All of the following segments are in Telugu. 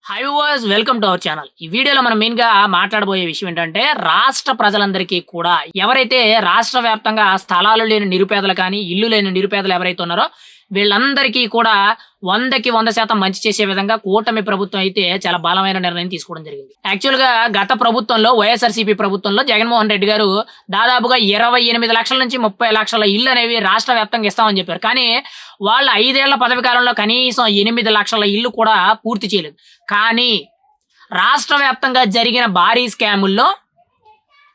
High was welcome to our channel. ఈ వీడియోలో మనం మెయిన్‌గా మాట్లాడబోయే విషయం ఏంటంటే, రాష్ట్ర ప్రజలందరికీ కూడా ఎవరైతే రాష్ట్ర వ్యాప్తంగా స్థలాలు లేని నిరుపేదలు కానీ, ఇల్లు లేని నిరుపేదలు ఎవరైతే ఉన్నారో, వీళ్ళందరికీ కూడా 100కి 100% మంచి చేసే విధంగా కూటమి ప్రభుత్వం అయితే చాలా బలమైన నిర్ణయం తీసుకోవడం జరిగింది. యాక్చువల్‌గా గత ప్రభుత్వంలో వైఎస్ఆర్‌సీపీ ప్రభుత్వంలో జగన్మోహన్ రెడ్డి గారు దాదాపుగా 28 లక్షల నుంచి 30 లక్షల ఇళ్ళు అనేవి రాష్ట్ర వ్యాప్తంగా ఇస్తామని చెప్పారు. కానీ వాళ్ళ 5 ఏళ్ల పదవి కాలంలో కనీసం 8 లక్షల ఇళ్ళు కూడా పూర్తి చేయలేదు. కానీ రాష్ట్ర వ్యాప్తంగా జరిగిన భారీ స్కాముల్లో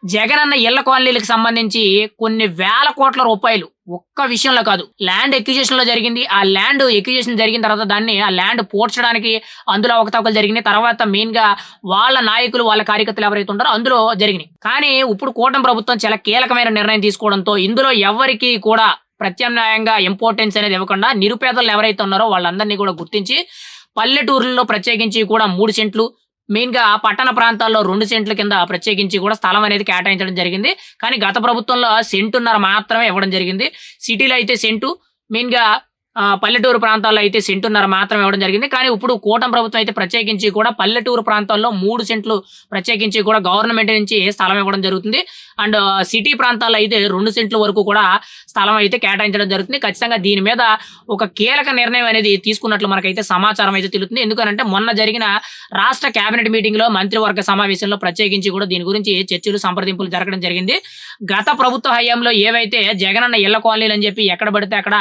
జగనన్న ఇళ్ల కాలనీలకు సంబంధించి కొన్ని వేల కోట్ల రూపాయలు ఒక్క విషయంలో కాదు, ల్యాండ్ ఎక్విజిషన్‌లో జరిగింది. ఆ ల్యాండ్ ఎక్విజిషన్ జరిగిన తర్వాత దాన్ని ఆ ల్యాండ్ పూడ్చడానికి అందులో అవకతవకలు జరిగినాయి. తర్వాత మెయిన్‌గా వాళ్ళ నాయకులు, వాళ్ళ కార్యకర్తలు ఎవరైతే ఉంటారో అందులో జరిగినాయి. కానీ ఇప్పుడు కూటమి ప్రభుత్వం చాలా కీలకమైన నిర్ణయం తీసుకోవడంతో ఇందులో ఎవ్వరికీ కూడా ప్రత్యామ్నాయంగా ఇంపార్టెన్స్ అనేది ఇవ్వకుండా నిరుపేదలు ఎవరైతే ఉన్నారో వాళ్ళందరినీ కూడా గుర్తించి పల్లెటూరుల్లో ప్రత్యేకించి కూడా 3 సెంట్లు, మెయిన్‌గా పట్టణ ప్రాంతాల్లో 2 సెంట్ల కింద ప్రత్యేకించి కూడా స్థలం అనేది కేటాయించడం జరిగింది. కానీ గత ప్రభుత్వంలో సెంటున్నర మాత్రమే ఇవ్వడం జరిగింది. సిటీలో అయితే సెంటు, మెయిన్‌గా పల్లెటూరు ప్రాంతాల్లో అయితే సెంటున్నర మాత్రమే ఇవ్వడం జరిగింది. కానీ ఇప్పుడు కూటమి ప్రభుత్వం అయితే ప్రత్యేకించి కూడా పల్లెటూరు ప్రాంతాల్లో 3 సెంట్లు ప్రత్యేకించి కూడా గవర్నమెంట్ నుంచి స్థలం ఇవ్వడం జరుగుతుంది. అండ్ సిటీ ప్రాంతాల్లో అయితే 2 సెంట్ల వరకు కూడా స్థలం అయితే కేటాయించడం జరుగుతుంది. ఖచ్చితంగా దీని మీద ఒక కీలక నిర్ణయం అనేది తీసుకున్నట్లు మనకైతే సమాచారం అయితే తెలుస్తుంది. ఎందుకనంటే మొన్న జరిగిన రాష్ట్ర కేబినెట్ మీటింగ్‌లో మంత్రివర్గ సమావేశంలో ప్రత్యేకించి కూడా దీని గురించి చర్చలు, సంప్రదింపులు జరగడం జరిగింది. గత ప్రభుత్వ హయాంలో ఏవైతే జగనన్న ఇళ్ల కాలనీలు అని చెప్పి ఎక్కడ పడితే అక్కడ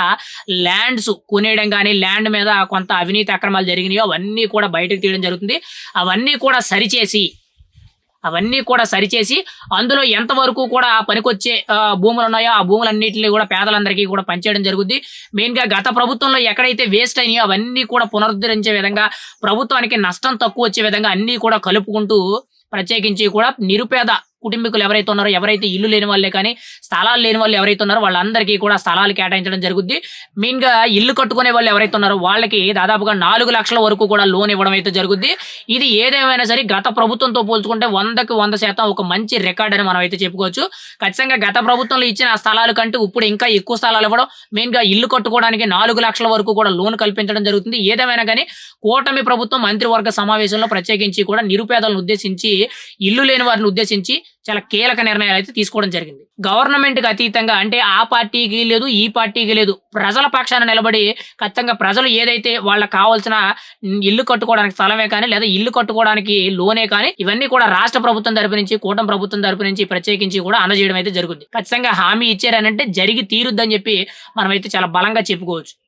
ల్యాండ్స్ కొనేయడం గాని, ల్యాండ్ మీద కొంత అవినీతి అక్రమాలు జరిగినాయో అవన్నీ కూడా బయటకు తీయడం జరుగుతుంది. అవన్నీ కూడా సరిచేసి అందులో ఎంతవరకు కూడా పనికొచ్చే భూములున్నాయో ఆ భూములన్నిటిని కూడా పేదలందరికీ కూడా పంచేయడం జరుగుద్ది. మెయిన్‌గా గత ప్రభుత్వంలో ఎక్కడైతే వేస్ట్ అయినాయో అవన్నీ కూడా పునరుద్ధరించే విధంగా, ప్రభుత్వానికి నష్టం తక్కువ వచ్చే విధంగా అన్నీ కూడా కలుపుకుంటూ ప్రత్యేకించి కూడా నిరుపేద కుటుంబీకులు ఎవరైతే ఉన్నారో, ఎవరైతే ఇల్లు లేని వాళ్ళే కానీ, స్థలాలు లేని వాళ్ళు ఎవరైతే ఉన్నారో వాళ్ళందరికీ కూడా స్థలాలు కేటాయించడం జరుగుద్ది. మెయిన్‌గా ఇల్లు కట్టుకునే వాళ్ళు ఎవరైతే ఉన్నారో వాళ్ళకి దాదాపుగా 4 లక్షల వరకు కూడా లోన్ ఇవ్వడం అయితే జరుగుద్ది. ఇది ఏదేమైనా సరే గత ప్రభుత్వంతో పోల్చుకుంటే 100కి 100% ఒక మంచి రికార్డ్ అని మనం అయితే చెప్పుకోవచ్చు. ఖచ్చితంగా గత ప్రభుత్వంలో ఇచ్చిన ఆ స్థలాల కంటే ఇప్పుడు ఇంకా ఎక్కువ స్థలాలు ఇవ్వడం, మెయిన్‌గా ఇల్లు కట్టుకోవడానికి 4 లక్షల వరకు కూడా లోన్ కల్పించడం జరుగుతుంది. ఏదేమైనా కానీ కూటమి ప్రభుత్వం మంత్రివర్గ సమావేశంలో ప్రత్యేకించి కూడా నిరుపేదలను ఉద్దేశించి, ఇల్లు లేని వారిని ఉద్దేశించి చాలా కీలక నిర్ణయాలు అయితే తీసుకోవడం జరిగింది. గవర్నమెంట్‌కి అతీతంగా అంటే ఆ పార్టీకి లేదు, ఈ పార్టీకి లేదు, ప్రజల పక్షాన నిలబడి ఖచ్చితంగా ప్రజలు ఏదైతే వాళ్ళకి కావాల్సిన ఇల్లు కట్టుకోవడానికి స్థలమే కానీ, లేదా ఇల్లు కట్టుకోవడానికి లోనే కానీ ఇవన్నీ కూడా రాష్ట్ర ప్రభుత్వం తరపు నుంచి, కూటమి ప్రభుత్వం తరపు నుంచి ప్రత్యేకించి కూడా అందజేయడం అయితే జరుగుద్ది. ఖచ్చితంగా హామీ ఇచ్చారనంటే జరిగి తీరుద్దని చెప్పి మనమైతే చాలా బలంగా చెప్పుకోవచ్చు.